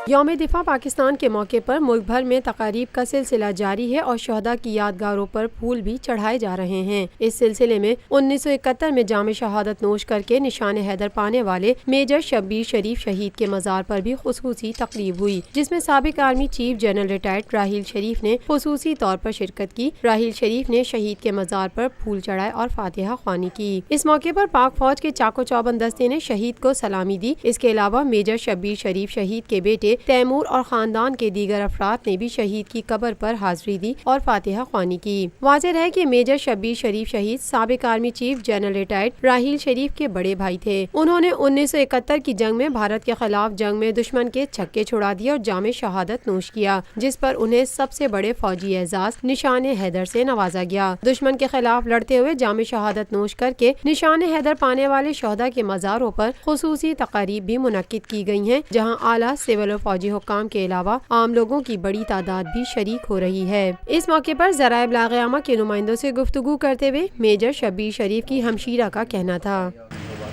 یوم دفاع پاکستان کے موقع پر ملک بھر میں تقاریب کا سلسلہ جاری ہے اور شہدا کی یادگاروں پر پھول بھی چڑھائے جا رہے ہیں۔ اس سلسلے میں 1971 میں جام شہادت نوش کر کے نشان حیدر پانے والے میجر شبیر شریف شہید کے مزار پر بھی خصوصی تقریب ہوئی، جس میں سابق army chief general retired Raheel Sharif نے خصوصی طور پر شرکت کی۔ راحیل شریف نے شہید کے مزار پر پھول چڑھائے اور فاتحہ خوانی کی۔ اس موقع پر پاک فوج کے چاقو چوبند دستے نے شہید کو سلامی دی۔ اس کے علاوہ میجر شبیر شریف شہید کے بیٹے تیمور اور خاندان کے دیگر افراد نے بھی شہید کی قبر پر حاضری دی اور فاتحہ خوانی کی۔ واضح ہے کہ میجر شبیر شریف شہید سابق army chief general retired Raheel Sharif کے بڑے بھائی تھے۔ انہوں نے 1971 کی جنگ میں بھارت کے خلاف جنگ میں دشمن کے چھکے چھڑا دیے اور جام شہادت نوش کیا، جس پر انہیں سب سے بڑے فوجی اعزاز نشان حیدر سے نوازا گیا۔ دشمن کے خلاف لڑتے ہوئے جام شہادت نوش کر کے نشان حیدر پانے والے شہدا کے مزاروں پر خصوصی تقاریب بھی منعقد کی گئی ہیں، جہاں اعلیٰ سول و فوجی حکام کے علاوہ عام لوگوں کی بڑی تعداد بھی شریک ہو رہی ہے۔ اس موقع پر ذرائع ابلاغ عامہ کے نمائندوں سے گفتگو کرتے ہوئے میجر شبیر شریف کی ہمشیرہ کا کہنا تھا۔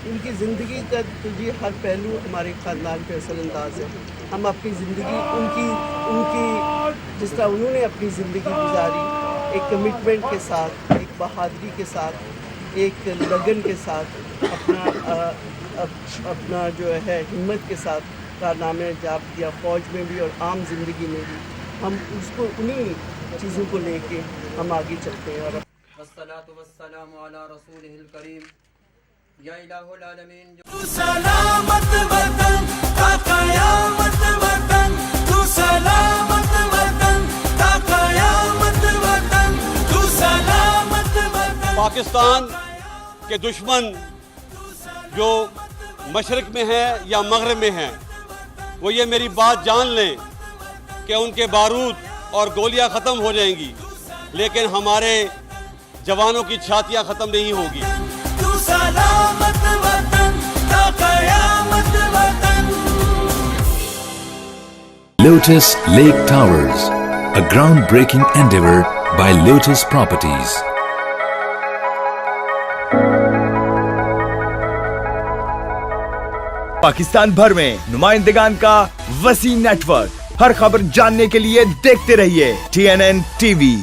ان کی زندگی کا تجھے ہر پہلو ہمارے خاندان پہ اثر انداز ہے۔ ہم اپنی زندگی ان کی جس طرح انہوں نے اپنی زندگی گزاری، ایک کمٹمنٹ کے ساتھ، ایک بہادری کے ساتھ، ایک لگن کے ساتھ، اپنا جو ہے ہمت کے ساتھ کارنامے انجام دیا، فوج میں بھی اور عام زندگی میں بھی۔ ہم اس کو انہی چیزوں کو لے کے ہم آگے چلتے ہیں۔ اور والصلاة والسلام علی رسولہ الکریم۔ یا الہ العالمین، تو سلامت وطن تا قیامت وطن، تو سلامت وطن تا قیامت وطن، تو سلامت وطن۔ پاکستان کے دشمن جو مشرق میں ہیں یا مغرب میں ہیں، وہ یہ میری بات جان لیں کہ ان کے بارود اور گولیاں ختم ہو جائیں گی، لیکن ہمارے جوانوں کی چھاتیاں ختم نہیں ہوگی۔ تو سلامت وطن تا قیامت وطن۔ Lotus Lake Towers, a groundbreaking endeavor by Lotus Properties. Pakistan بھر میں نمائندگان کا وسیع نیٹ ورک، ہر خبر جاننے کے لیے دیکھتے رہیے TNN TV۔